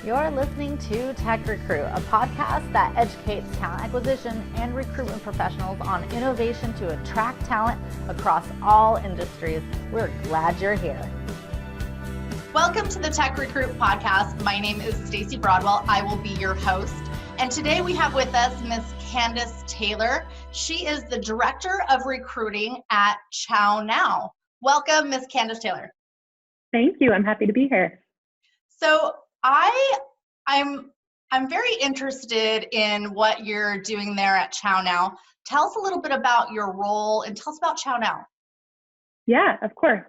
You're listening to TechRecruit, a podcast that educates talent acquisition and recruitment professionals on innovation to attract talent across all industries. We're glad you're here. Welcome to the TechRecruit podcast. My name is Stacey Broadwell. I will be your host. And today we have with us Miss Candice Taylor. She is the Director of Recruiting at ChowNow. Welcome, Miss Candice Taylor. Thank you. I'm happy to be here. So I'm very interested in what you're doing there at ChowNow. Tell us a little bit about your role and tell us about ChowNow. Yeah, of course.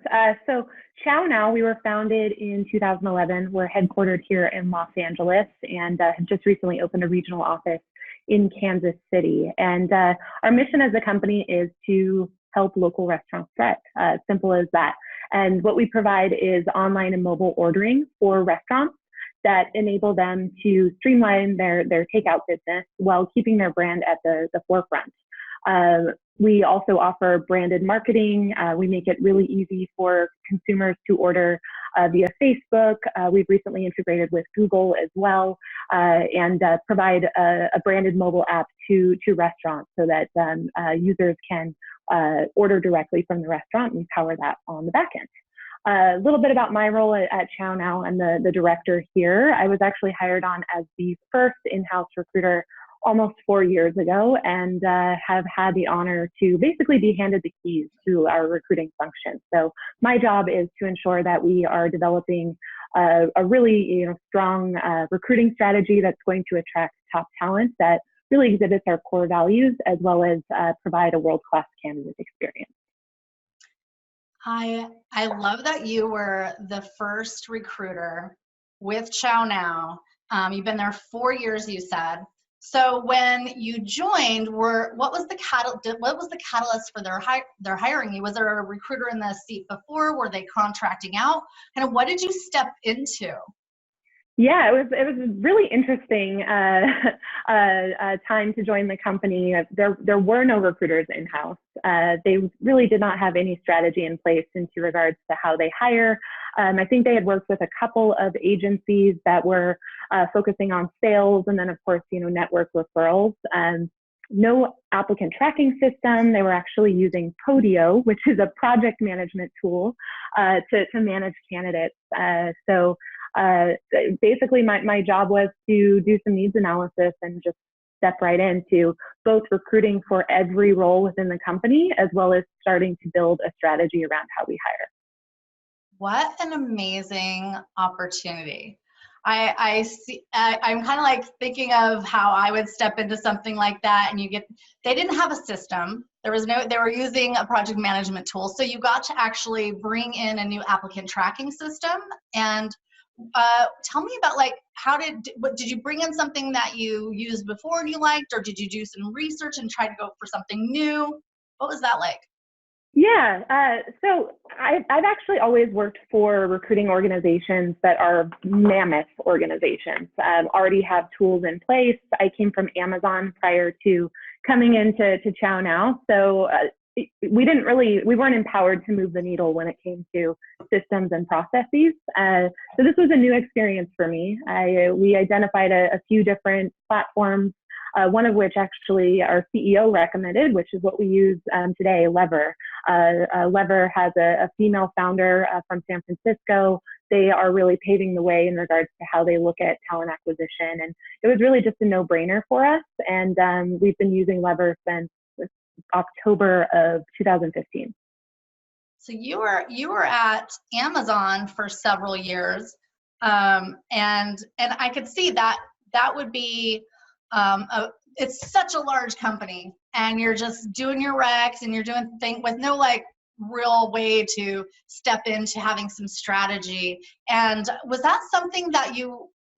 So ChowNow, we were founded in 2011. We're headquartered here in Los Angeles and have just recently opened a regional office in Kansas City. And our mission as a company is to help local restaurants thrive, simple as that. And what we provide is online and mobile ordering for restaurants that enable them to streamline their takeout business while keeping their brand at the forefront. We also offer branded marketing. We make it really easy for consumers to order via Facebook. We've recently integrated with Google as well, and provide a branded mobile app to restaurants so that users can order directly from the restaurant and power that on the back end. A little bit about my role at ChowNow. I'm the director here. I was actually hired on as the first in-house recruiter almost 4 years ago, and have had the honor to basically be handed the keys to our recruiting function. So my job is to ensure that we are developing a really strong recruiting strategy that's going to attract top talent that really exhibits our core values, as well as provide a world-class candidate experience. I love that you were the first recruiter with ChowNow. You've been there 4 years, you said. So when you joined, what was the catalyst for their hiring you? Was there a recruiter in the seat before? Were they contracting out? And what did you step into? Yeah, it was a really interesting time to join the company. There were no recruiters in-house. They really did not have any strategy in place in regards to how they hire. I think they had worked with a couple of agencies that were focusing on sales, and then of course, network referrals. No applicant tracking system. They were actually using Podio, which is a project management tool to manage candidates. Basically my job was to do some needs analysis and just step right into both recruiting for every role within the company, as well as starting to build a strategy around how we hire. What an amazing opportunity. I see. I'm kind of like thinking of how I would step into something like that, and they didn't have a system. They were using a project management tool. So you got to actually bring in a new applicant tracking system. And tell me about did you bring in something that you used before and you liked, or did you do some research and try to go for something new? What was that like? Yeah, so I've actually always worked for recruiting organizations that are mammoth organizations, already have tools in place. I came from Amazon prior to coming into ChowNow, so we weren't empowered to move the needle when it came to systems and processes. So this was a new experience for me. We identified a few different platforms, one of which actually our CEO recommended, which is what we use today, Lever. Lever has a female founder from San Francisco. They are really paving the way in regards to how they look at talent acquisition. And it was really just a no-brainer for us. And we've been using Lever since October of 2015. So you were at Amazon for several years, and I could see that would be it's such a large company, and you're just doing your recs and you're doing things with no real way to step into having some strategy. And was that something that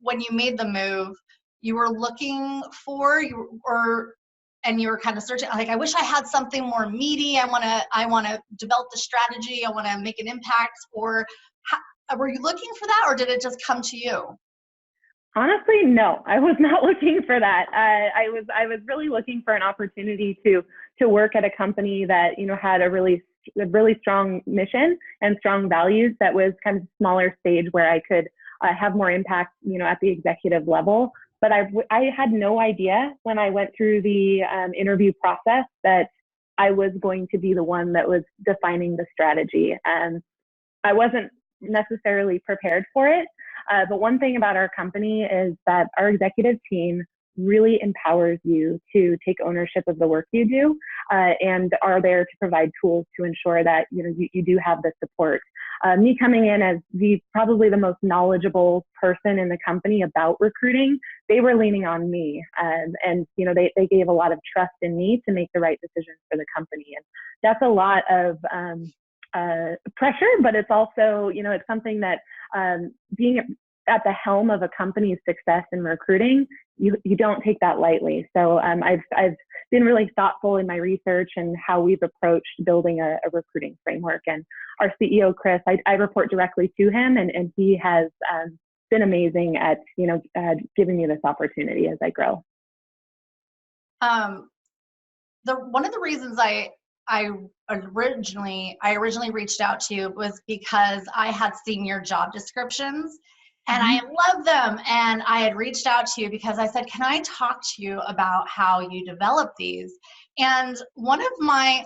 when you made the move, you were looking for, and you were kind of searching, I wish I had something more meaty. I want to develop the strategy. I want to make an impact. Or were you looking for that, or did it just come to you? Honestly, no, I was not looking for that. I was really looking for an opportunity to work at a company that had a really strong mission and strong values. That was kind of smaller stage where I could have more impact, at the executive level. But I had no idea when I went through the interview process that I was going to be the one that was defining the strategy. I wasn't necessarily prepared for it. But one thing about our company is that our executive team really empowers you to take ownership of the work you do, and are there to provide tools to ensure that you do have the support. Me coming in as probably the most knowledgeable person in the company about recruiting, they were leaning on me, and they gave a lot of trust in me to make the right decisions for the company, and that's a lot of pressure, but it's also it's something that being at the helm of a company's success in recruiting, you don't take that lightly. So I've been really thoughtful in my research and how we've approached building a recruiting framework. And our CEO, Chris, I report directly to him, and he has been amazing at giving me this opportunity as I grow. One of the reasons I originally reached out to you was because I had seen your job descriptions and I love them. And I had reached out to you because I said, can I talk to you about how you develop these? And one of my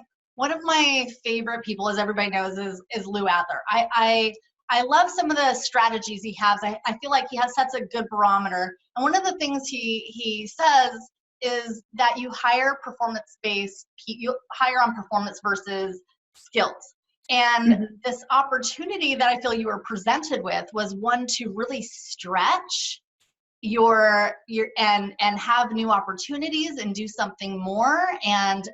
favorite people, as everybody knows, is Lou Adler. I love some of the strategies he has. I feel like he sets a good barometer. And one of the things he says is that you hire you hire on performance versus skills. And this opportunity that I feel you were presented with was one to really stretch your and have new opportunities and do something more. And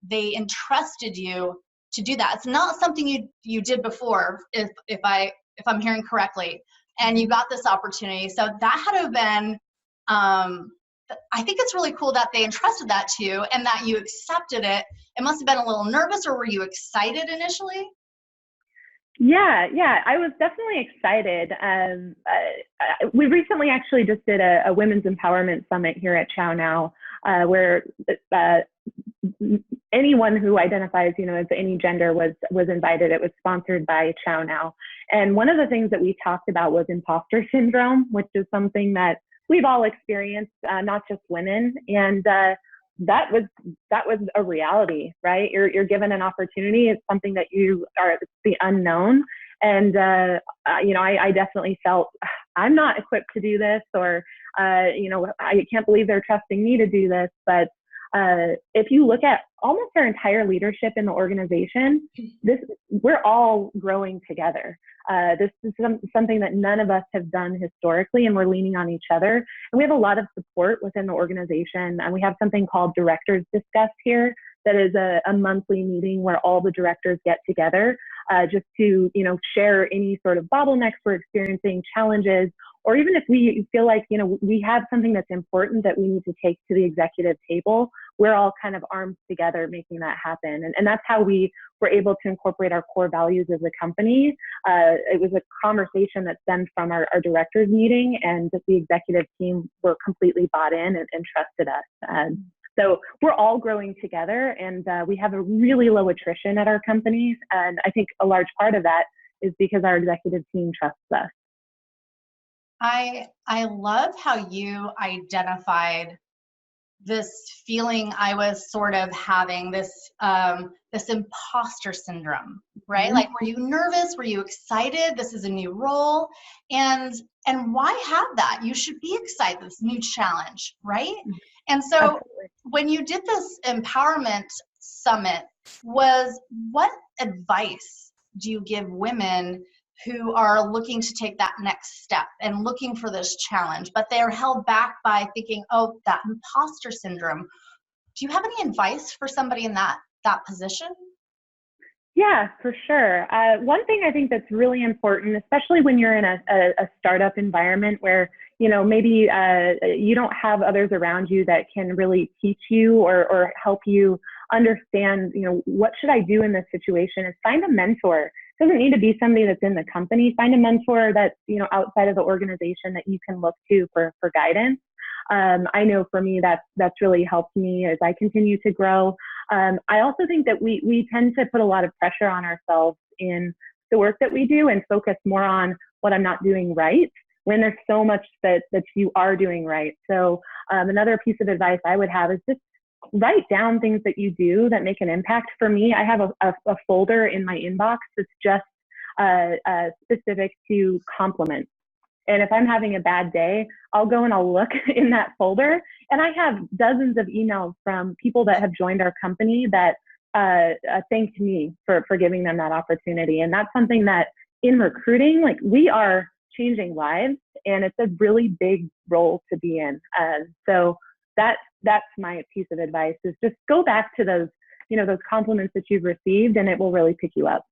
they entrusted you to do that. It's not something you did before, if I'm hearing correctly, and you got this opportunity. So that had to have been, I think it's really cool that they entrusted that to you and that you accepted it. It must have been a little nervous, or were you excited initially? Yeah, I was definitely excited. We recently actually just did a women's empowerment summit here at ChowNow, where anyone who identifies, as any gender was invited. It was sponsored by ChowNow. And one of the things that we talked about was imposter syndrome, which is something that we've all experienced, not just women. And that was a reality, right? You're given an opportunity. It's something that it's the unknown. And, I definitely felt I'm not equipped to do this, or, I can't believe they're trusting me to do this. But if you look at almost our entire leadership in the organization, we're all growing together. This is something that none of us have done historically, and we're leaning on each other. And we have a lot of support within the organization. And we have something called Directors Discuss here, that is a monthly meeting where all the directors get together just to share any sort of bottlenecks we're experiencing, challenges, or even if we feel like we have something that's important that we need to take to the executive table. We're all kind of arms together making that happen. And that's how we were able to incorporate our core values as a company. It was a conversation that stemmed from our directors meeting, and the executive team were completely bought in and trusted us. So we're all growing together, and we have a really low attrition at our companies. And I think a large part of that is because our executive team trusts us. I love how you identified this feeling I was sort of having, this imposter syndrome, right? Like, were you nervous? Were you excited? This is a new role. And why have that? You should be excited, this new challenge, right? And so Absolutely. When you did this empowerment summit, what advice do you give women who are looking to take that next step and looking for this challenge, but they're held back by thinking, oh, that imposter syndrome? Do you have any advice for somebody in that position? Yeah, for sure. One thing I think that's really important, especially when you're in a startup environment where, maybe you don't have others around you that can really teach you or help you understand, what should I do in this situation, is find a mentor. It doesn't need to be somebody that's in the company. Find a mentor that's, outside of the organization that you can look to for guidance. I know for me, that's really helped me as I continue to grow. I also think that we tend to put a lot of pressure on ourselves in the work that we do and focus more on what I'm not doing right when there's so much that you are doing right. So another piece of advice I would have is just write down things that you do that make an impact. For me, I have a folder in my inbox that's just specific to compliments. And if I'm having a bad day, I'll go and I'll look in that folder. And I have dozens of emails from people that have joined our company that thanked me for giving them that opportunity. And that's something that in recruiting, like, we are changing lives, and it's a really big role to be in. So that's my piece of advice, is just go back to those, those compliments that you've received, and it will really pick you up.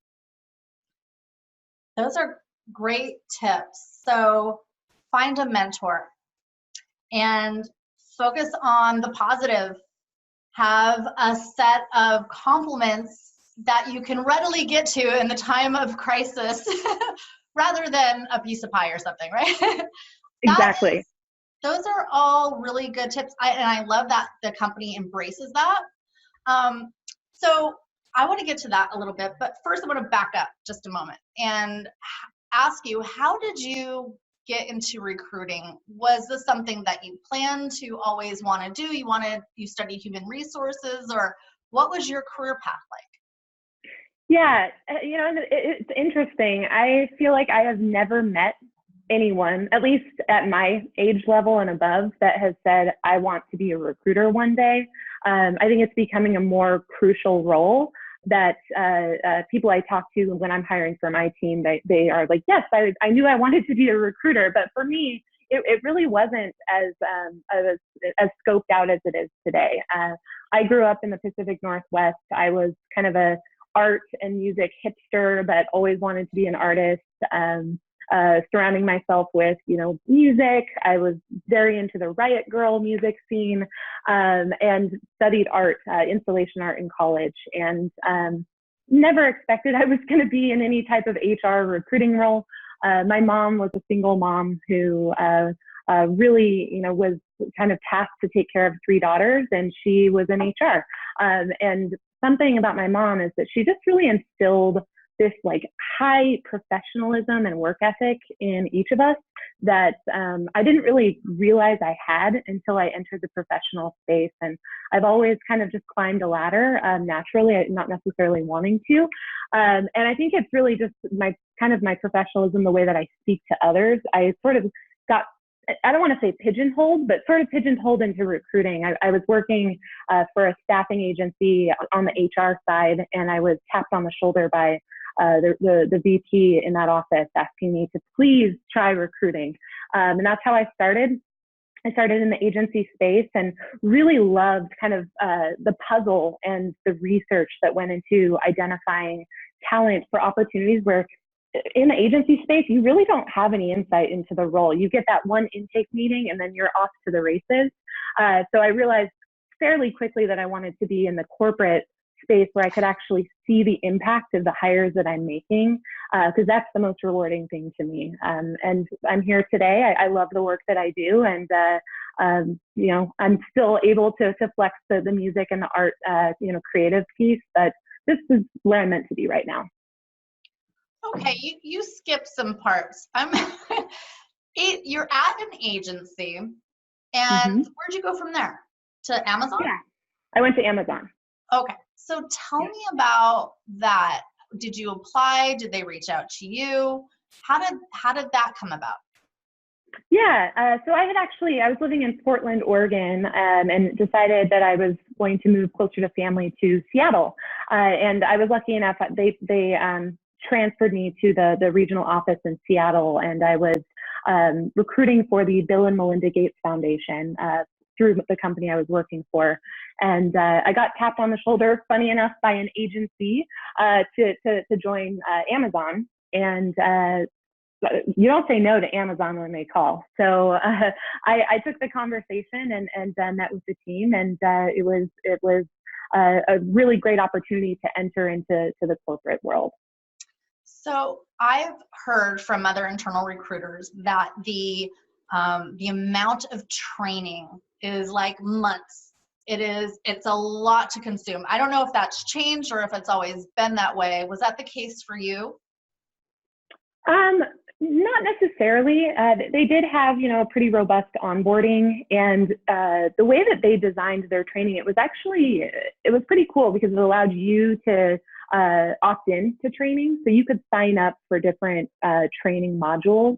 Those are great tips. So find a mentor and focus on the positive. Have a set of compliments that you can readily get to in the time of crisis rather than a piece of pie or something, right? Exactly. Those are all really good tips. And I love that the company embraces that. So I want to get to that a little bit, but first I want to back up just a moment and ask you, how did you get into recruiting? Was this something that you planned to always want to do? You study human resources, or what was your career path like? Yeah, it's interesting. I feel like I have never met anyone, at least at my age level and above, that has said, I want to be a recruiter one day. I think it's becoming a more crucial role that people I talk to when I'm hiring for my team, they are like, yes, I knew I wanted to be a recruiter. But for me, it really wasn't as scoped out as it is today. I grew up in the Pacific Northwest. I was kind of a art and music hipster, but always wanted to be an artist. Surrounding myself with, music. I was very into the Riot Girl music scene, and studied art, installation art in college, and never expected I was going to be in any type of HR recruiting role. My mom was a single mom who really, was kind of tasked to take care of 3 daughters, and she was in HR. And something about my mom is that she just really instilled this like high professionalism and work ethic in each of us that I didn't really realize I had until I entered the professional space. And I've always kind of just climbed a ladder naturally, not necessarily wanting to. And I think it's really just my professionalism, the way that I speak to others. I sort of got, I don't want to say pigeonholed, but sort of pigeonholed into recruiting. I was working for a staffing agency on the HR side, and I was tapped on the shoulder by the VP in that office asking me to please try recruiting. And that's how I started. I started in the agency space and really loved kind of the puzzle and the research that went into identifying talent for opportunities where in the agency space, you really don't have any insight into the role. You get that one intake meeting and then you're off to the races. So I realized fairly quickly that I wanted to be in the corporate space where I could actually see the impact of the hires that I'm making, because that's the most rewarding thing to me. And I'm here today. I love the work that I do, and I'm still able to flex the music and the art, creative piece. But this is where I'm meant to be right now. Okay, you skipped some parts. You're at an agency, and where'd you go from there? To Amazon? Yeah, I went to Amazon. Okay, so tell me about that. Did you apply? Did they reach out to you? How did that come about? Yeah, so I was living in Portland, Oregon, and decided that I was going to move closer to family to Seattle. And I was lucky enough that they transferred me to the regional office in Seattle, and I was recruiting for the Bill and Melinda Gates Foundation through the company I was working for. And I got tapped on the shoulder, funny enough, by an agency to join Amazon. And you don't say no to Amazon when they call. So I took the conversation and met with the team, and it was a really great opportunity to enter into the corporate world. So I've heard from other internal recruiters that the amount of training is like months. It's a lot to consume. I don't know if that's changed or if it's always been that way. Was that the case for you? Not necessarily. They did have, a pretty robust onboarding, and the way that they designed their training, it was pretty cool because it allowed you to opt in to training. So you could sign up for different training modules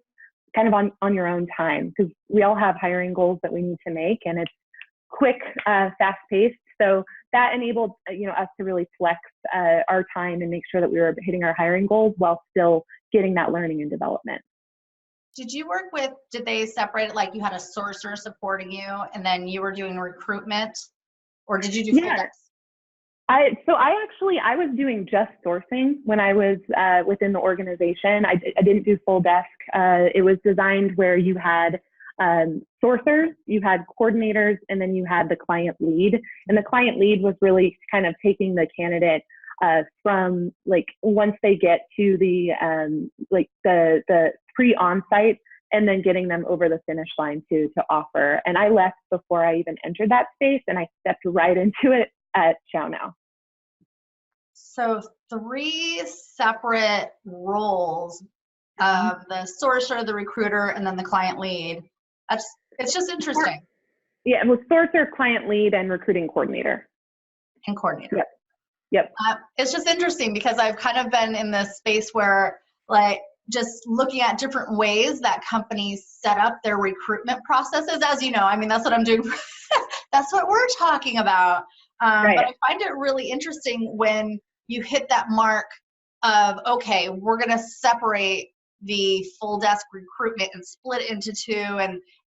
kind of on your own time, because we all have hiring goals that we need to make, and it's quick, fast paced. So that enabled, us to really flex our time and make sure that we were hitting our hiring goals while still getting that learning and development. Did they separate it, like you had a sourcer supporting you and then you were doing recruitment, or did you do full desk? I was doing just sourcing when I was within the organization. I didn't do full desk. It was designed where you had sourcers, you had coordinators, and then you had the client lead. And the client lead was really kind of taking the candidate from like once they get to the pre-on-site, and then getting them over the finish line to offer. And I left before I even entered that space, and I stepped right into it at ChowNow. So 3 separate roles, the sourcer, the recruiter, and then the client lead. It's just interesting. Yeah, it was sourcer, client lead, and recruiting coordinator. And coordinator. Yep. It's just interesting because I've kind of been in this space where, like, just looking at different ways that companies set up their recruitment processes. As you know, I mean, that's what I'm doing. That's what we're talking about. Right. But I find it really interesting when you hit that mark of, okay, we're going to separate the full desk recruitment and split it into 2,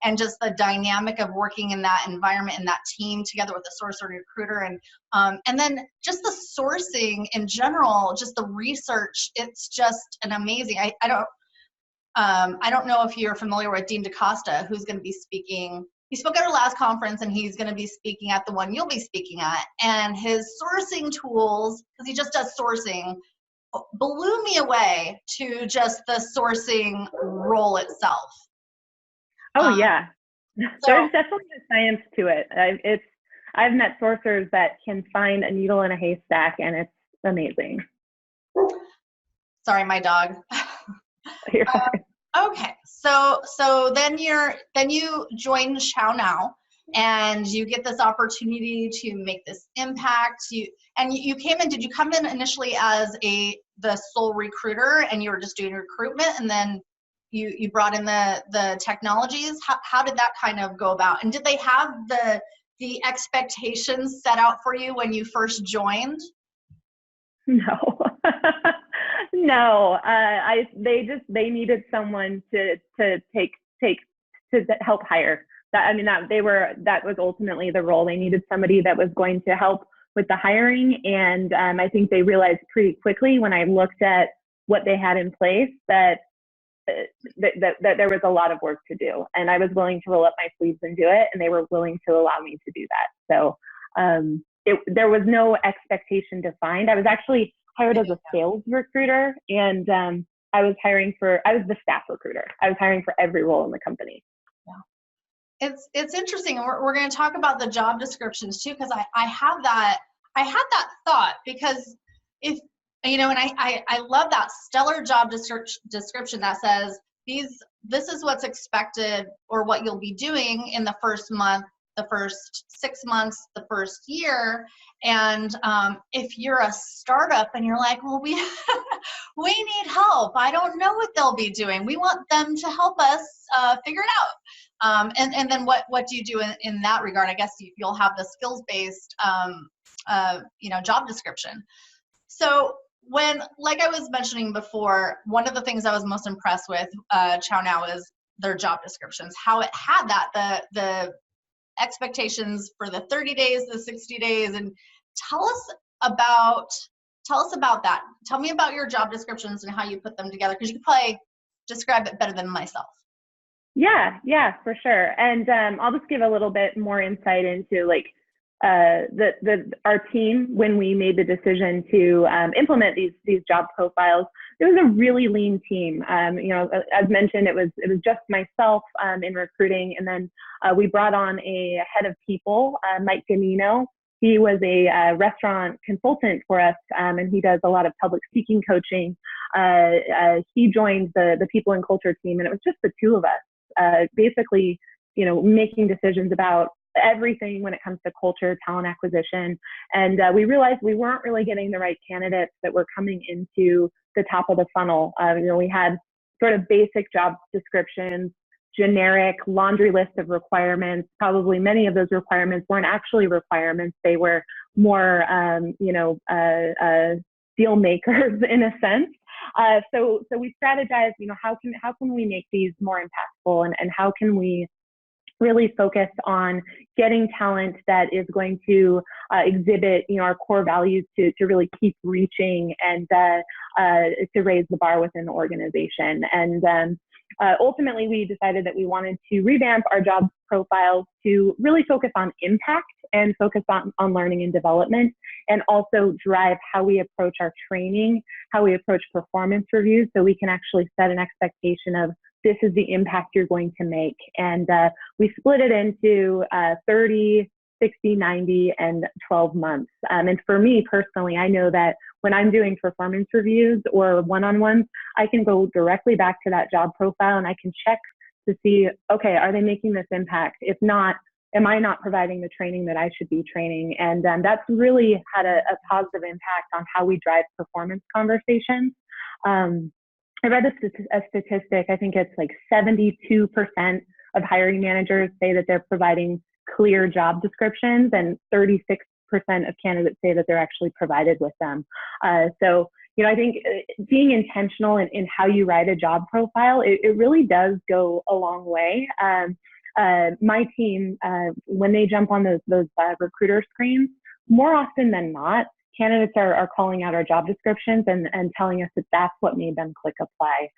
and just the dynamic of working in that environment and that team together with the sourcer and recruiter, and then just the sourcing in general, just the research. It's just an amazing. I don't know if you're familiar with Dean DaCosta, who's going to be speaking. He spoke at our last conference, and he's going to be speaking at the one you'll be speaking at. And his sourcing tools, because he just does sourcing, blew me away to just the sourcing role itself. Oh yeah, there's definitely a science to it. I've met sourcers that can find a needle in a haystack, and it's amazing. Sorry, my dog. Okay, so then you join ChowNow, and you get this opportunity to make this impact. You came in. Did you come in initially as the sole recruiter, and you were just doing recruitment, and then you brought in the technologies? How did that kind of go about? And did they have the expectations set out for you when you first joined? No. No. They needed someone to help hire. That was ultimately the role. They needed somebody that was going to help with the hiring, and I think they realized pretty quickly when I looked at what they had in place that there was a lot of work to do, and I was willing to roll up my sleeves and do it, and they were willing to allow me to do that. So there was no expectation defined. I was actually hired as a sales recruiter, and I was the staff recruiter. I was hiring for every role in the company. It's interesting. We're going to talk about the job descriptions too, because I had that thought, because if and I love that stellar job description that says this is what's expected, or what you'll be doing in the first month, the first 6 months, the first year. And if you're a startup and you're like, well, we need help, I don't know what they'll be doing, we want them to help us figure it out. And then what do you do in that regard? I guess you'll have the skills-based job description. So like I was mentioning before, one of the things I was most impressed with ChowNow is their job descriptions, how it had the expectations for the 30 days, the 60 days, and tell us about that. Tell me about your job descriptions and how you put them together, because you could probably describe it better than myself. Yeah, for sure. And I'll just give a little bit more insight into our team when we made the decision to implement these job profiles. It was a really lean team. As mentioned, it was just myself in recruiting, and then we brought on a head of people, Mike Ganino, He was a restaurant consultant for us, and he does a lot of public speaking coaching. He joined the people and culture team, and it was just the two of us, basically, making decisions about everything when it comes to culture, talent acquisition. And we realized we weren't really getting the right candidates that were coming into the top of the funnel. We had sort of basic job descriptions, generic laundry list of requirements. Probably many of those requirements weren't actually requirements. They were more, deal makers in a sense. So we strategized, how can we make these more impactful, and how can we really focus on getting talent that is going to exhibit, our core values to really keep reaching and to raise the bar within the organization. And ultimately, we decided that we wanted to revamp our job profiles to really focus on impact and focus on learning and development, and also drive how we approach our training, how we approach performance reviews, so we can actually set an expectation of this is the impact you're going to make. And we split it into 30, 60, 90, and 12 months. And for me personally, I know that when I'm doing performance reviews or one-on-ones, I can go directly back to that job profile and I can check to see, okay, are they making this impact? If not, am I not providing the training that I should be training? And that's really had a positive impact on how we drive performance conversations. I read a statistic, I think it's like 72% of hiring managers say that they're providing clear job descriptions, and 36% of candidates say that they're actually provided with them. So, I think being intentional in how you write a job profile, it really does go a long way. My team, when they jump on those recruiter screens, more often than not, candidates are calling out our job descriptions and telling us that that's what made them click apply.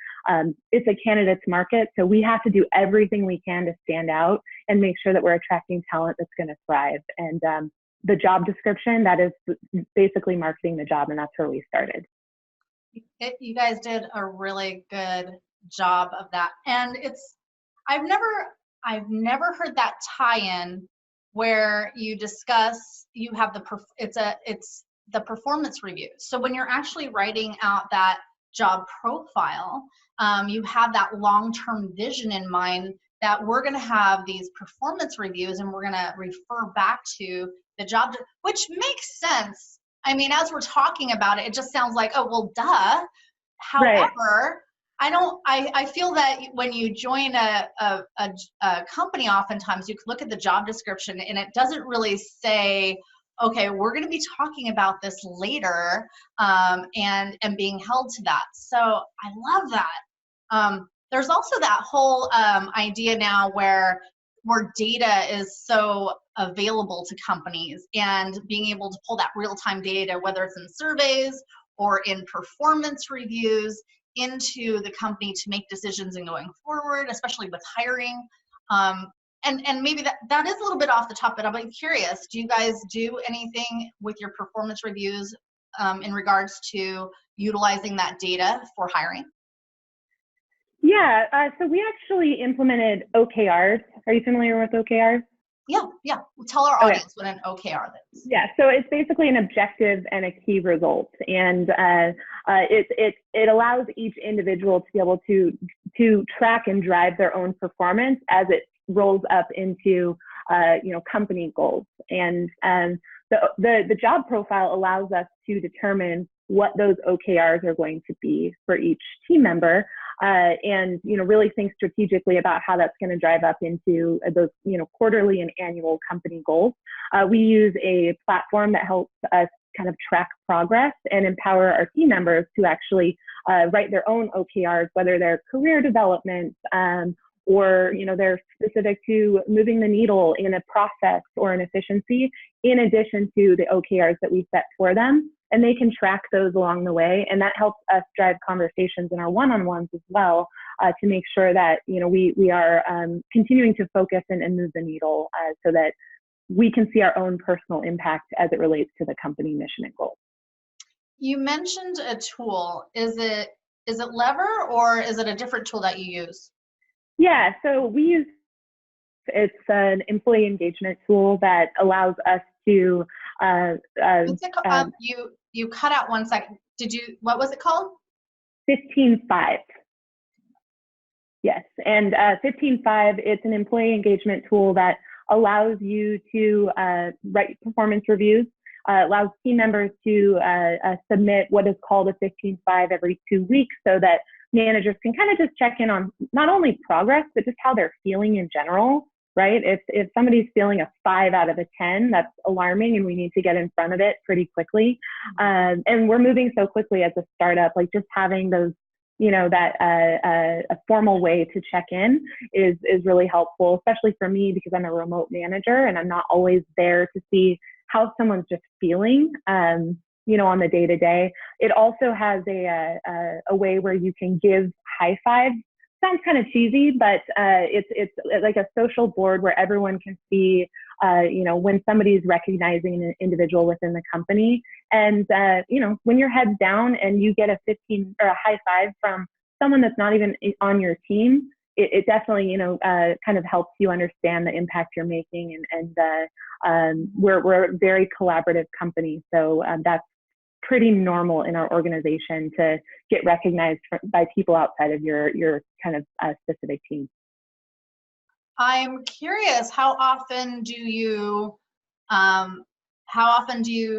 It's a candidate's market, so we have to do everything we can to stand out and make sure that we're attracting talent that's going to thrive. And the job description, that is basically marketing the job, and that's where we started. You guys did a really good job of that. And I've never heard that tie-in where you discuss, you have it's the performance review. So when you're actually writing out that job profile, you have that long-term vision in mind that we're going to have these performance reviews and we're going to refer back to the job, which makes sense. I mean, as we're talking about it, it just sounds like, oh, well, duh. However, right. I feel that when you join a company, oftentimes you can look at the job description and it doesn't really say, okay, we're going to be talking about this later, and being held to that. So I love that. There's also that whole idea now where data is so available to companies, and being able to pull that real-time data, whether it's in surveys or in performance reviews, into the company to make decisions and going forward, especially with hiring. And maybe that is a little bit off the top, but I'm curious, do you guys do anything with your performance reviews in regards to utilizing that data for hiring? Yeah, so we actually implemented OKRs. Are you familiar with OKRs? Yeah. Tell our audience what an OKR is. Yeah, so it's basically an objective and a key result, and it allows each individual to be able to track and drive their own performance as it rolls up into company goals. And the job profile allows us to determine what those OKRs are going to be for each team member, and really think strategically about how that's going to drive up into those quarterly and annual company goals. We use a platform that helps us kind of track progress and empower our team members to actually write their own OKRs, whether they're career development, or they're specific to moving the needle in a process or an efficiency, in addition to the OKRs that we set for them. And they can track those along the way, and that helps us drive conversations in our one-on-ones as well, to make sure that we are continuing to focus and move the needle, so that we can see our own personal impact as it relates to the company mission and goals. You mentioned a tool. Is it Lever, or is it a different tool that you use? Yeah, so it's an employee engagement tool that allows us to You cut out 1 second. What was it called? 15.5. Yes, and 15.5, it's an employee engagement tool that allows you to write performance reviews, allows team members to submit what is called a 15.5 every 2 weeks, so that managers can kind of just check in on not only progress, but just how they're feeling in general, right? If somebody's feeling a 5 out of a 10, that's alarming, and we need to get in front of it pretty quickly. And we're moving so quickly as a startup, like just having those, that a formal way to check in is really helpful, especially for me because I'm a remote manager and I'm not always there to see how someone's just feeling, on the day to day. It also has a way where you can give high fives. Sounds kind of cheesy, but it's like a social board where everyone can see, when somebody's recognizing an individual within the company. And, when your head's down and you get a 15 or a high five from someone that's not even on your team, it definitely, kind of helps you understand the impact you're making. And we're a very collaborative company. So that's pretty normal in our organization to get recognized by people outside of your kind of specific team. I'm curious, how often do you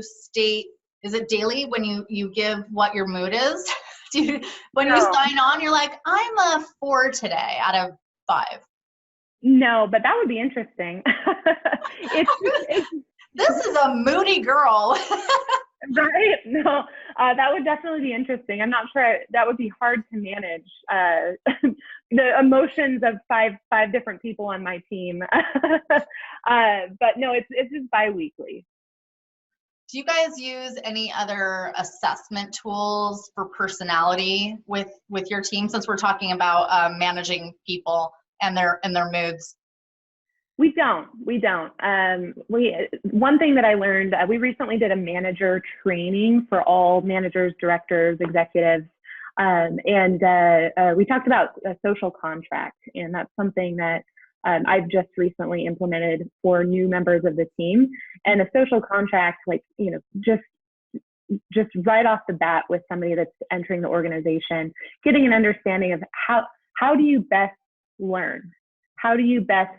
state, is it daily when you give what your mood is? When you sign on, you're like, I'm a 4 today out of 5. No, but that would be interesting. This is a moody girl. Right? No, that would definitely be interesting. I'm not sure that would be hard to manage the emotions of five different people on my team. But no, it's just bi-weekly. Do you guys use any other assessment tools for personality with your team, since we're talking about managing people and their moods? We don't. One thing that I learned, we recently did a manager training for all managers, directors, executives, and we talked about a social contract, and that's something that I've just recently implemented for new members of the team. And a social contract, just right off the bat with somebody that's entering the organization, getting an understanding of how do you best learn. How do you best,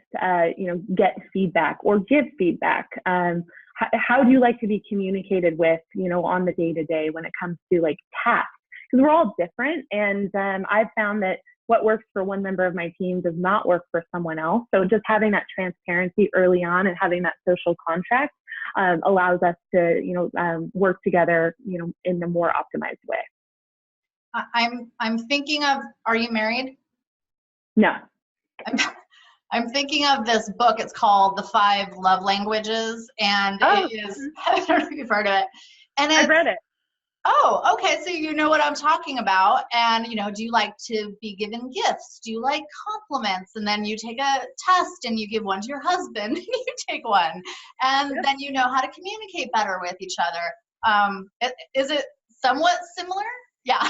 get feedback or give feedback? How do you like to be communicated with, on the day-to-day when it comes to tasks? Because we're all different, and I've found that what works for one member of my team does not work for someone else. So just having that transparency early on and having that social contract allows us to, work together, in the more optimized way. I'm thinking of, are you married? No. I'm thinking of this book. It's called The 5 Love Languages, and it is, I don't know if you've heard of it. And I've read it. Oh, okay. So you know what I'm talking about. And, do you like to be given gifts? Do you like compliments? And then you take a test and you give one to your husband and you take one. And then you know how to communicate better with each other. Is it somewhat similar? Yeah.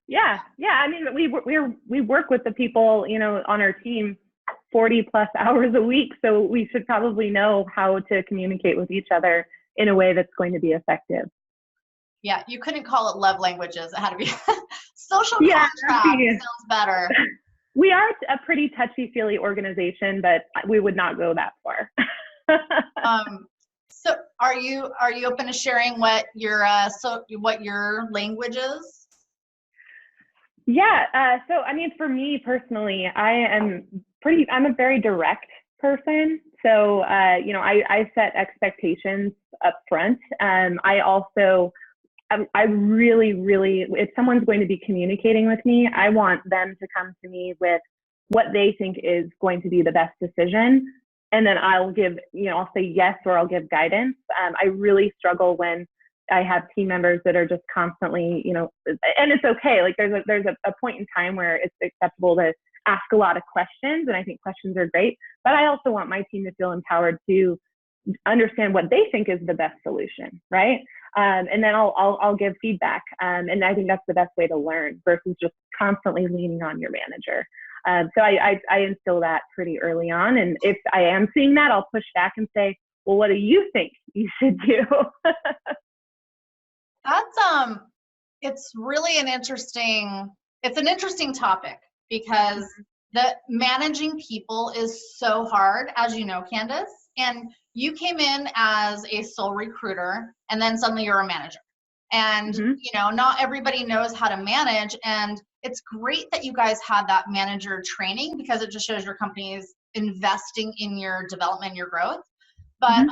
Yeah. I mean, we work with the people, on our team 40 plus hours a week. So we should probably know how to communicate with each other in a way that's going to be effective. Yeah, you couldn't call it love languages. It had to be social contract. Sounds better. We are a pretty touchy-feely organization, but we would not go that far. So are you open to sharing what your language is? Yeah. So I mean, for me personally, I'm a very direct person. So I set expectations up front. I really, if someone's going to be communicating with me, I want them to come to me with what they think is going to be the best decision. And then I'll say yes, or I'll give guidance. I really struggle when I have team members that are just constantly, and it's okay. Like there's a point in time where it's acceptable to ask a lot of questions. And I think questions are great, but I also want my team to feel empowered to understand what they think is the best solution. Right. And then I'll give feedback. And I think that's the best way to learn versus just constantly leaning on your manager. So I instill that pretty early on. And if I am seeing that, I'll push back and say, well, what do you think you should do? That's it's really an interesting topic because the managing people is so hard, as you know, Candice. And you came in as a sole recruiter, and then suddenly you're a manager. And you know, not everybody knows how to manage, and it's great that you guys had that manager training because it just shows your company is investing in your development, your growth. But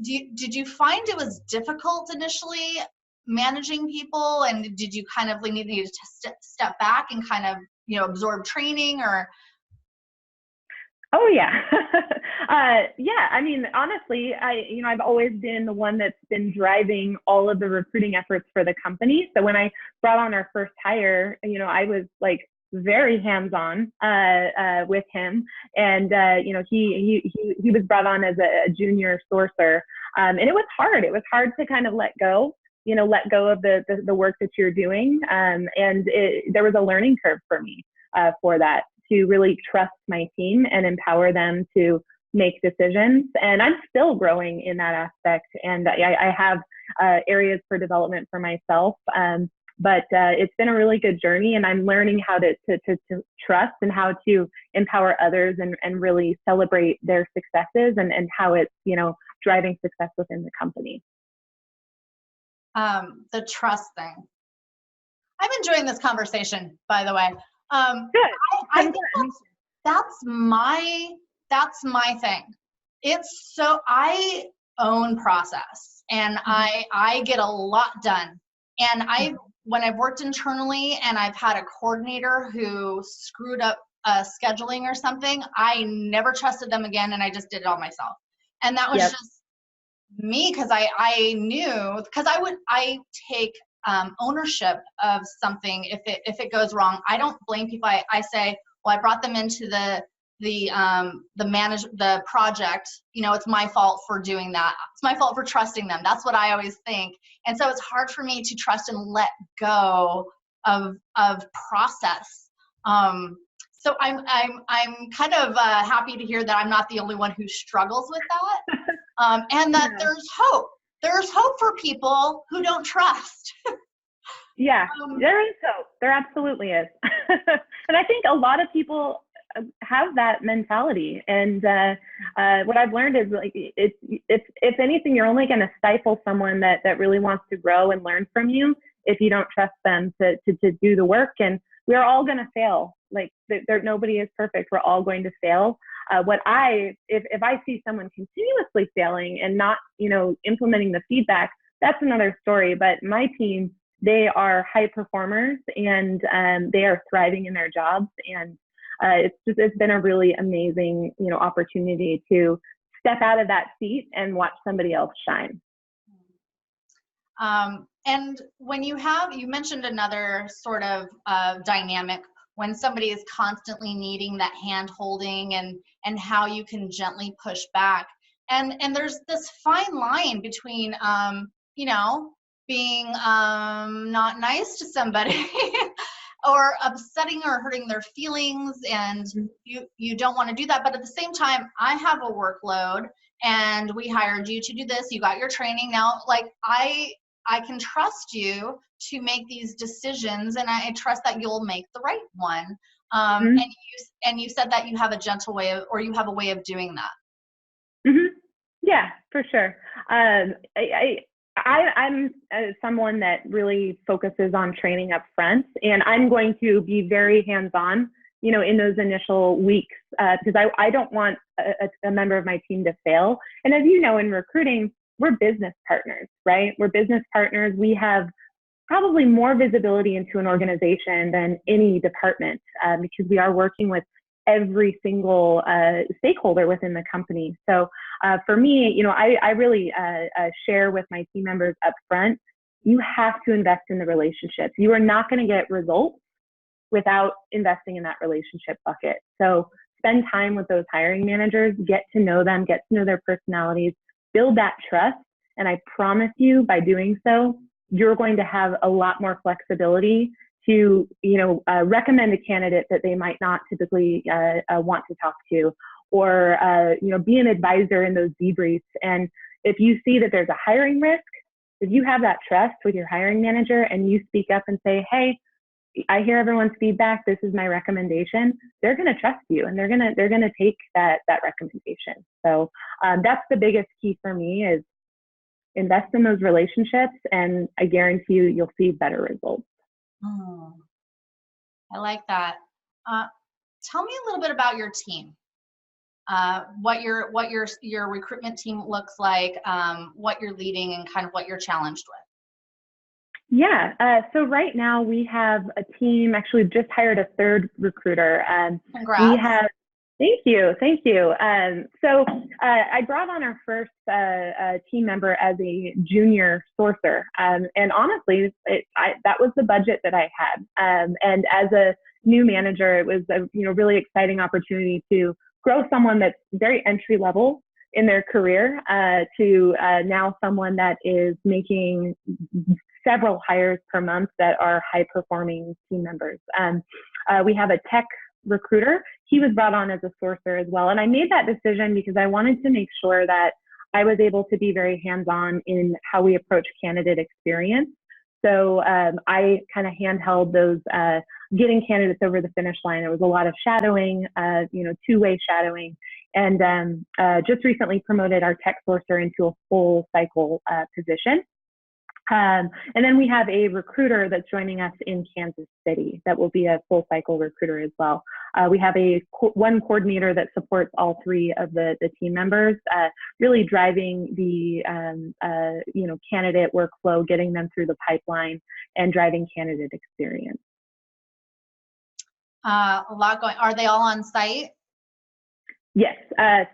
did you find it was difficult initially managing people, and did you kind of need to step back and kind of, you know, absorb training? Or Oh yeah. Yeah, I mean, honestly, I've always been the one that's been driving all of the recruiting efforts for the company. So when I brought on our first hire, you know, I was like very hands-on with him, and you know, he was brought on as a junior sourcer, and it was hard. It was hard to kind of let go of the work that you're doing, and there was a learning curve for me for that, to really trust my team and empower them to make decisions. And I'm still growing in that aspect, and I have areas for development for myself. But it's been a really good journey, and I'm learning how to trust and how to empower others and really celebrate their successes and how it's, you know, driving success within the company. The trust thing. I'm enjoying this conversation, by the way. Good. I think that's my thing. It's so, I own process, and I get a lot done. And when I've worked internally and I've had a coordinator who screwed up scheduling or something, I never trusted them again, and I just did it all myself. And that was just me, because I knew, because I take ownership of something if it goes wrong. I don't blame people. I say, well, I brought them into the project, you know, it's my fault for doing that. It's my fault for trusting them. That's what I always think. And so it's hard for me to trust and let go of process. So I'm kind of happy to hear that I'm not the only one who struggles with that, and that there's hope. There's hope for people who don't trust. Yeah, there is hope. There absolutely is. And I think a lot of people have that mentality. And what I've learned is, like, if anything, you're only going to stifle someone that really wants to grow and learn from you if you don't trust them to do the work. And we're all going to fail. Like, nobody is perfect. We're all going to fail. If I see someone continuously failing and not, you know, implementing the feedback, that's another story. But my team, they are high performers, and they are thriving in their jobs. And it's been a really amazing, you know, opportunity to step out of that seat and watch somebody else shine. And when you mentioned another sort of dynamic, when somebody is constantly needing that hand holding and how you can gently push back. And there's this fine line between, you know, being not nice to somebody or upsetting or hurting their feelings, and you don't want to do that. But at the same time, I have a workload, and we hired you to do this. You got your training now. Like, I can trust you to make these decisions, and I trust that you'll make the right one. And you said that you have a gentle way of, or you have a way of doing that. Yeah, for sure. I'm someone that really focuses on training up front, and I'm going to be very hands-on, you know, in those initial weeks, because I don't want a member of my team to fail. And as you know, in recruiting, we're business partners, right? We're business partners. We have probably more visibility into an organization than any department, because we are working with every single stakeholder within the company. So for me, you know, I really share with my team members up front, you have to invest in the relationships. You are not going to get results without investing in that relationship bucket. So spend time with those hiring managers, get to know them, get to know their personalities, build that trust. And I promise you, by doing so, you're going to have a lot more flexibility to, you know, recommend a candidate that they might not typically want to talk to, or, be an advisor in those debriefs. And if you see that there's a hiring risk, if you have that trust with your hiring manager and you speak up and say, hey, I hear everyone's feedback, this is my recommendation, they're going to trust you and they're going to take that recommendation. So that's the biggest key for me, is invest in those relationships, and I guarantee you'll see better results. I like that. Tell me a little bit about your team. What your recruitment team looks like, what you're leading, and kind of what you're challenged with. Yeah, so right now we have a team. Actually, just hired a third recruiter. Congrats. We have. Thank you. So I brought on our first team member as a junior sourcer, and honestly, that was the budget that I had. And as a new manager, it was a really exciting opportunity to grow someone that's very entry level in their career to now someone that is making several hires per month that are high performing team members. We have a tech recruiter. He was brought on as a sourcer as well. And I made that decision because I wanted to make sure that I was able to be very hands-on in how we approach candidate experience. So I kind of handheld those getting candidates over the finish line. It was a lot of shadowing, two-way shadowing, and just recently promoted our tech sourcer into a full cycle position. And then we have a recruiter that's joining us in Kansas City that will be a full cycle recruiter as well. We have one coordinator that supports all three of the team members, really driving the candidate workflow, getting them through the pipeline, and driving candidate experience. A lot going. Are they all on site? Yes.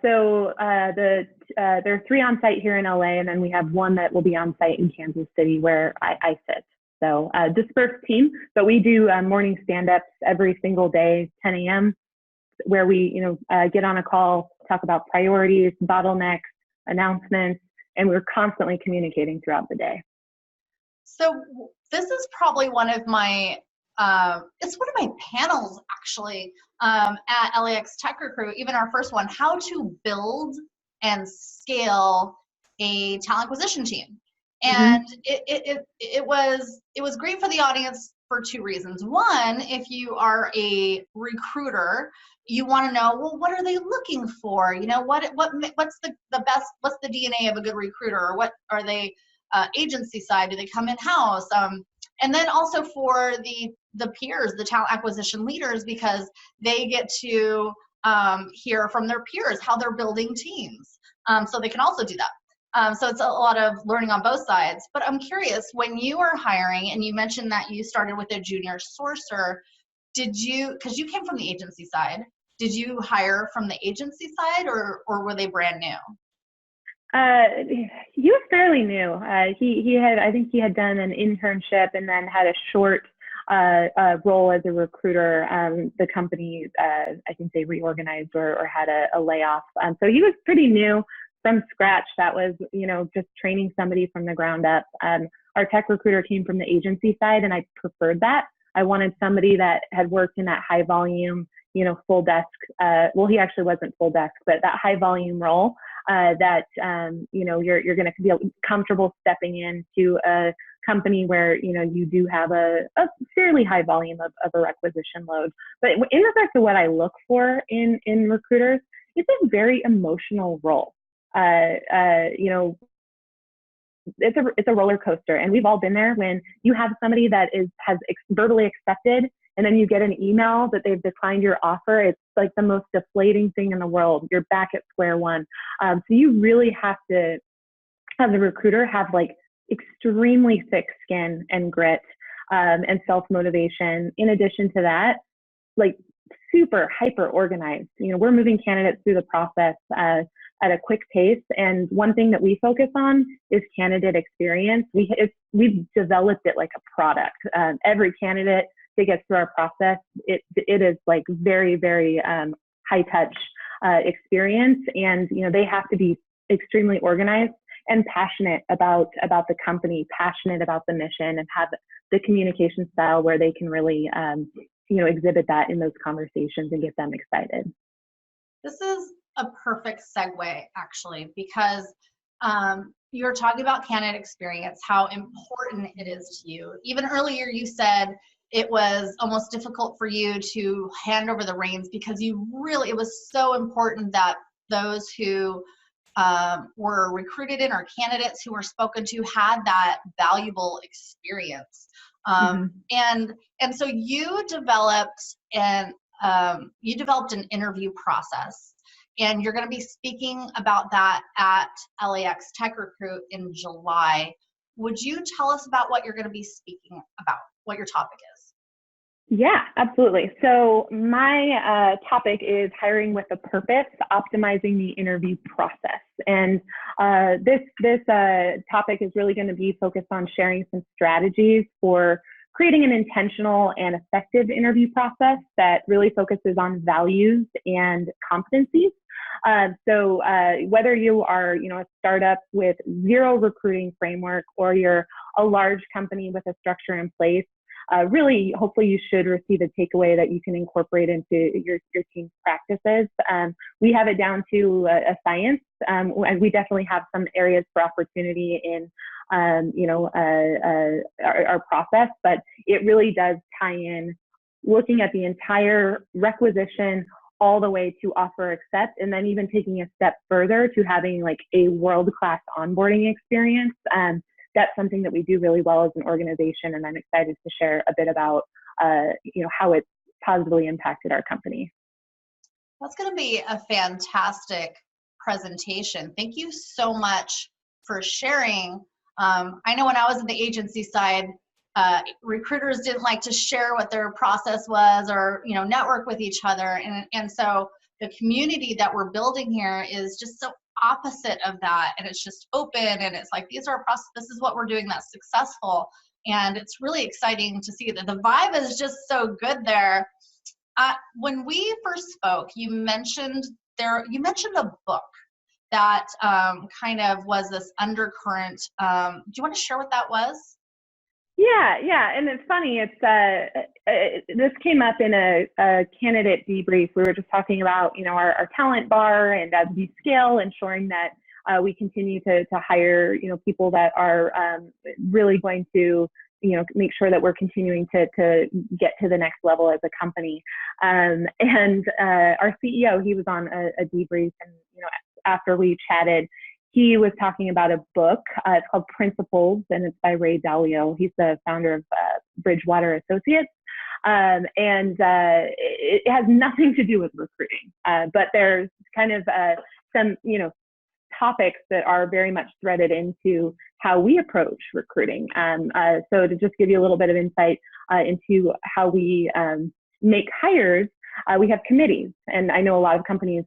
So there are 3 on site here in LA, and then we have 1 that will be on site in Kansas City where I sit. So dispersed team, but we do morning stand-ups every single day, 10 a.m., where we get on a call, talk about priorities, bottlenecks, announcements, and we're constantly communicating throughout the day. So this is probably one of my it's one of my panels actually at LAX TechRecruit, even our first one, how to build and scale a talent acquisition team. And it was great for the audience for 2 reasons. One, if you are a recruiter, you want to know, well, what are they looking for? What's the best, what's the DNA of a good recruiter? Or what are they agency side? Do they come in-house? And then also for the peers, the talent acquisition leaders, because they get to hear from their peers how they're building teams. So they can also do that. So it's a lot of learning on both sides. But I'm curious, when you are hiring, and you mentioned that you started with a junior sourcer, because you came from the agency side, did you hire from the agency side, or were they brand new? He was fairly new. I think he had done an internship and then had a short role as a recruiter. The company, I think they reorganized or had a layoff. So he was pretty new from scratch. That was, just training somebody from the ground up. Our tech recruiter came from the agency side, and I preferred that. I wanted somebody that had worked in that high volume, full desk. Well, he actually wasn't full desk, but that high volume role. That you're going to be comfortable stepping into a company where you do have a fairly high volume of a requisition load. But in regards to what I look for in recruiters, it's a very emotional role. It's a roller coaster, and we've all been there when you have somebody that has verbally accepted, and then you get an email that they've declined your offer. It's like the most deflating thing in the world. You're back at square one. So you really have to, as a recruiter, have like extremely thick skin and grit and self-motivation. In addition to that, like super hyper organized. We're moving candidates through the process at a quick pace. And one thing that we focus on is candidate experience. We've developed it like a product. Every candidate that gets through our process, it is like very, very high touch experience. And, they have to be extremely organized and passionate about the company, passionate about the mission, and have the communication style where they can really, exhibit that in those conversations and get them excited. This is a perfect segue, actually, because you're talking about candidate experience, how important it is to you. Even earlier, you said it was almost difficult for you to hand over the reins because it was so important that those who were recruited in or candidates who were spoken to had that valuable experience. And so you developed an interview process, and you're going to be speaking about that at LAX TechRecruit in July. Would you tell us about what you're going to be speaking about, what your topic is? Yeah, absolutely. So my topic is hiring with a purpose, optimizing the interview process. And this topic is really going to be focused on sharing some strategies for creating an intentional and effective interview process that really focuses on values and competencies. So whether you are, a startup with zero recruiting framework, or you're a large company with a structure in place, really, hopefully you should receive a takeaway that you can incorporate into your team's practices. We have it down to a science, and we definitely have some areas for opportunity in our process, but it really does tie in looking at the entire requisition all the way to offer accept, and then even taking a step further to having like a world-class onboarding experience. That's something that we do really well as an organization, and I'm excited to share a bit about how it's positively impacted our company. That's going to be a fantastic presentation. Thank you so much for sharing. I know when I was in the agency side, recruiters didn't like to share what their process was, or network with each other, and so the community that we're building here is just so opposite of that, and it's just open, and it's like, these are our process, this is what we're doing that's successful, and it's really exciting to see that the vibe is just so good there. When we first spoke, you mentioned a book that kind of was this undercurrent. Do you want to share what that was? Yeah, and it's funny. This came up in a candidate debrief. We were just talking about our talent bar, and as we scale, ensuring that we continue to hire people that are really going to make sure that we're continuing to get to the next level as a company. And our CEO, he was on a debrief, and after we chatted, he was talking about a book. It's called Principles, and it's by Ray Dalio. He's the founder of Bridgewater Associates. And it has nothing to do with recruiting, but there's kind of some, topics that are very much threaded into how we approach recruiting. So to just give you a little bit of insight into how we make hires, we have committees, and I know a lot of companies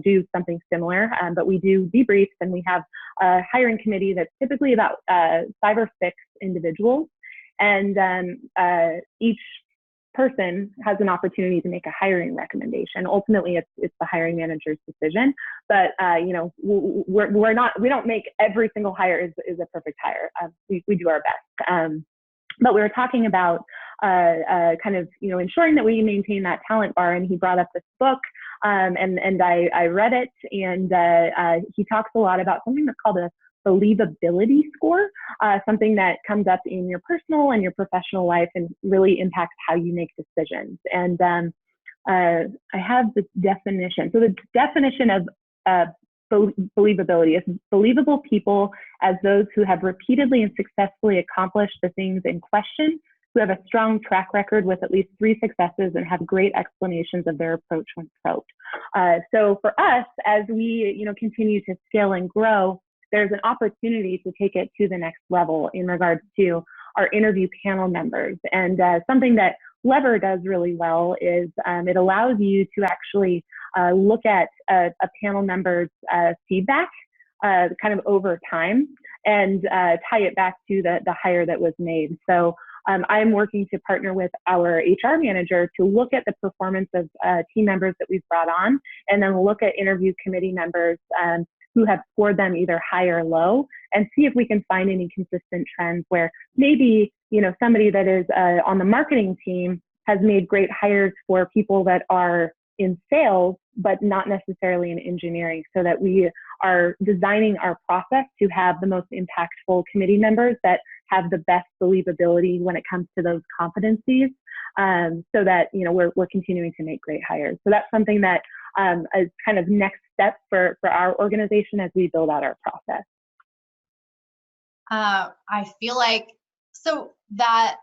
do something similar, but we do debriefs, and we have a hiring committee that's typically about 5 or 6 individuals, and each person has an opportunity to make a hiring recommendation. Ultimately, it's the hiring manager's decision, but we don't make every single hire is a perfect hire. We do our best. But we were talking about kind of ensuring that we maintain that talent bar, and he brought up this book, and I read it, and he talks a lot about something that's called a believability score, something that comes up in your personal and your professional life and really impacts how you make decisions. And I have this definition. So the definition of believability is believable people as those who have repeatedly and successfully accomplished the things in question, who have a strong track record with at least 3 successes, and have great explanations of their approach when probed. So for us, as we continue to scale and grow, there's an opportunity to take it to the next level in regards to our interview panel members. And something that Lever does really well is it allows you to actually look at a panel member's feedback kind of over time, and tie it back to the hire that was made. So I'm working to partner with our HR manager to look at the performance of team members that we've brought on, and then look at interview committee members who have scored them either high or low, and see if we can find any consistent trends where maybe somebody that is on the marketing team has made great hires for people that are in sales, but not necessarily in engineering, so that we are designing our process to have the most impactful committee members that have the best believability when it comes to those competencies, so that, you know, we're continuing to make great hires. So that's something that is kind of next step for our organization as we build out our process. I feel like, so that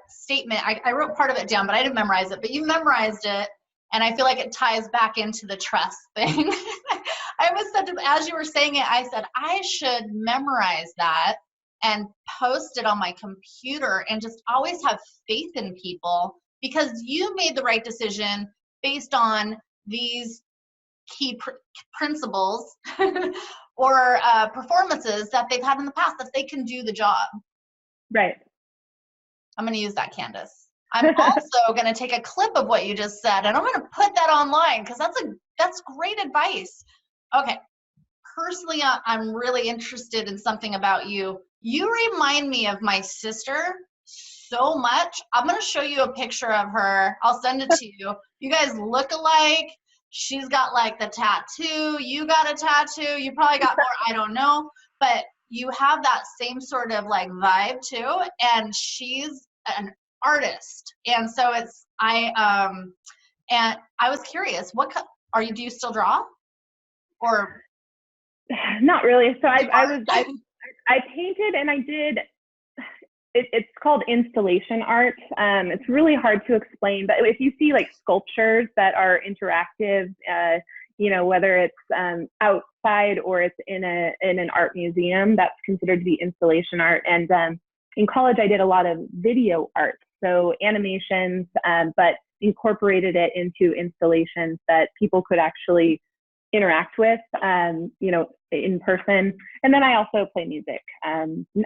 statement, I wrote part of it down, but I didn't memorize it, but you memorized it. And I feel like it ties back into the trust thing. I was said, as you were saying it, I said, I should memorize that and post it on my computer and just always have faith in people, because you made the right decision based on these key principles or performances that they've had in the past, that they can do the job. Right. I'm going to use that, Candice. I'm also going to take a clip of what you just said, and I'm going to put that online, because that's great advice. Okay. Personally, I'm really interested in something about you. You remind me of my sister so much. I'm going to show you a picture of her. I'll send it to you. You guys look alike. She's got like the tattoo. You got a tattoo. You probably got more. I don't know. But you have that same sort of like vibe too. And she's an artist. And so and I was curious, do you still draw? Or not really. So I painted, and I did, it's called installation art. It's really hard to explain, but if you see like sculptures that are interactive, you know, whether it's outside or it's in an art museum, that's considered to be installation art. And in college, I did a lot of video art, so animations, but incorporated it into installations that people could actually interact with, you know, in person. And then I also play music,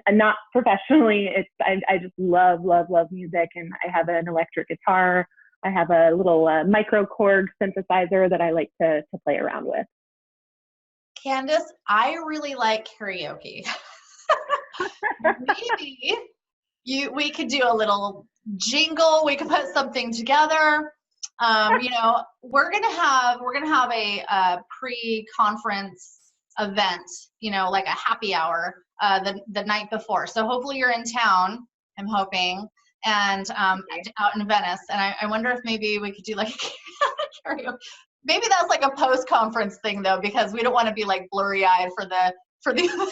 not professionally. I just love music, and I have an electric guitar. I have a little micro Korg synthesizer that I like to play around with. Candice, I really like karaoke. Maybe we could do a little jingle. We could put something together. You know, we're gonna have a pre-conference event, you know, like a happy hour the night before. So hopefully you're in town, I'm hoping, and out in Venice. And I wonder if maybe we could do like a karaoke. Maybe that's like a post-conference thing though, because we don't want to be like blurry-eyed for the event.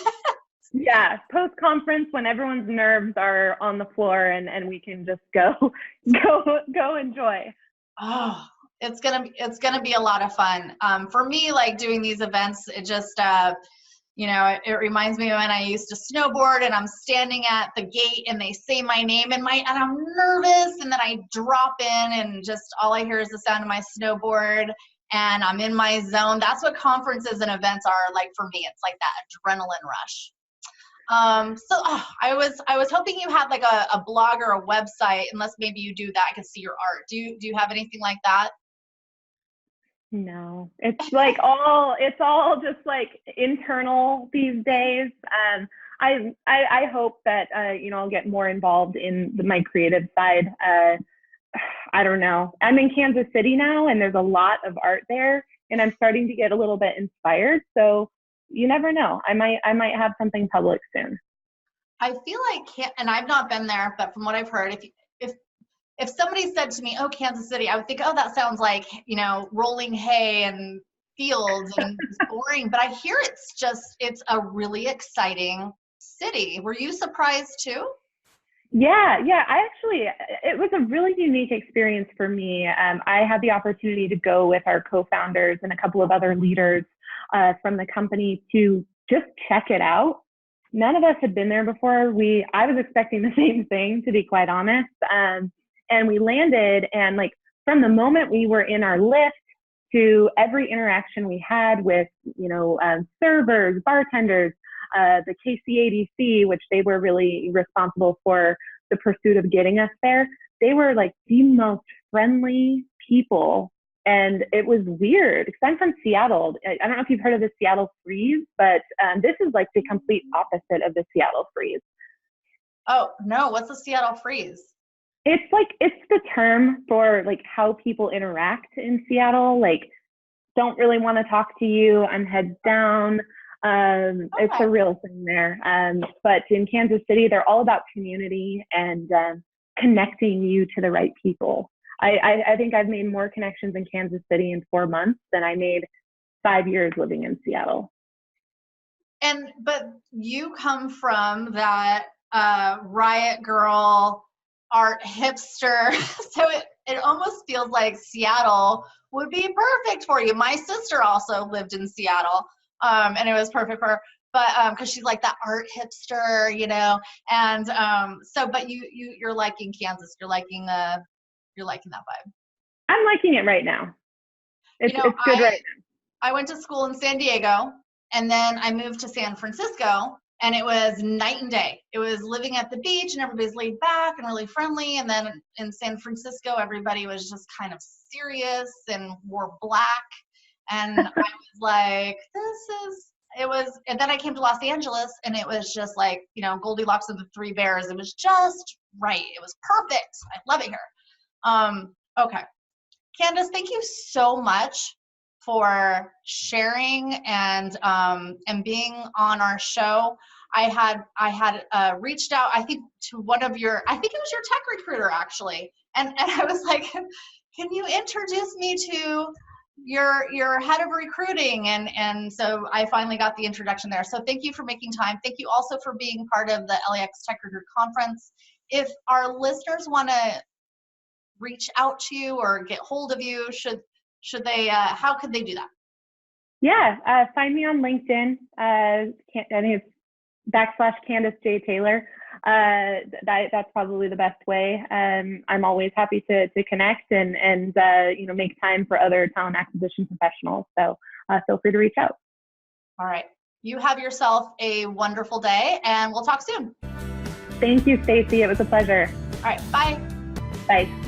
Yeah, post-conference when everyone's nerves are on the floor and we can just go enjoy. Oh, it's gonna be a lot of fun. For me, like doing these events, it just you know, it reminds me of when I used to snowboard, and I'm standing at the gate and they say my name and I'm nervous, and then I drop in and just all I hear is the sound of my snowboard and I'm in my zone. That's what conferences and events are like for me. It's like that adrenaline rush. I was hoping you had like a blog or a website, unless maybe you do that. I could see your art. Do you have anything like that? No, it's like it's all just like internal these days. I hope that, you know, I'll get more involved in my creative side. I don't know. I'm in Kansas City now, and there's a lot of art there, and I'm starting to get a little bit inspired. So you never know. I might have something public soon. I feel like, and I've not been there, but from what I've heard, if somebody said to me, "Oh, Kansas City," I would think, "Oh, that sounds like, you know, rolling hay and fields and it's boring." But I hear it's a really exciting city. Were you surprised too? Yeah. It was a really unique experience for me. I had the opportunity to go with our co-founders and a couple of other leaders from the company to just check it out. None of us had been there before. I was expecting the same thing, to be quite honest. And we landed, and like from the moment we were in our lift to every interaction we had with, you know, servers, bartenders, the KCADC, which they were really responsible for the pursuit of getting us there. They were like the most friendly people. And it was weird because I'm from Seattle. I don't know if you've heard of the Seattle freeze, but this is like the complete opposite of the Seattle freeze. Oh, no. What's the Seattle freeze? It's the term for like how people interact in Seattle. Like, don't really want to talk to you. I'm heads down. It's a real thing there. But in Kansas City, they're all about community and connecting you to the right people. I think I've made more connections in Kansas City in 4 months than I made 5 years living in Seattle. But you come from that riot girl, art hipster, so it almost feels like Seattle would be perfect for you. My sister also lived in Seattle, and it was perfect for her, but because she's like that art hipster, you know. And but you're liking Kansas. You're liking that vibe. I'm liking it right now. It's good right now. I went to school in San Diego, and then I moved to San Francisco, and it was night and day. It was living at the beach, and everybody's laid back and really friendly. And then in San Francisco, everybody was just kind of serious and wore black. And I was like, and then I came to Los Angeles, and it was just like, you know, Goldilocks and the Three Bears. It was just right. It was perfect. I'm loving her. Okay. Candice, thank you so much for sharing and being on our show. I had reached out, I think, to one of your, I think it was your tech recruiter actually, and I was like, can you introduce me to your head of recruiting? And so I finally got the introduction there. So thank you for making time. Thank you also for being part of the LAX TechRecruit conference. If our listeners want to reach out to you or get hold of you, should they, how could they do that? Yeah, find me on LinkedIn. I think it's /Candice J. Taylor. That's probably the best way. I'm always happy to connect and make time for other talent acquisition professionals. So feel free to reach out. All right. You have yourself a wonderful day, and we'll talk soon. Thank you, Stacy. It was a pleasure. All right. Bye. Bye.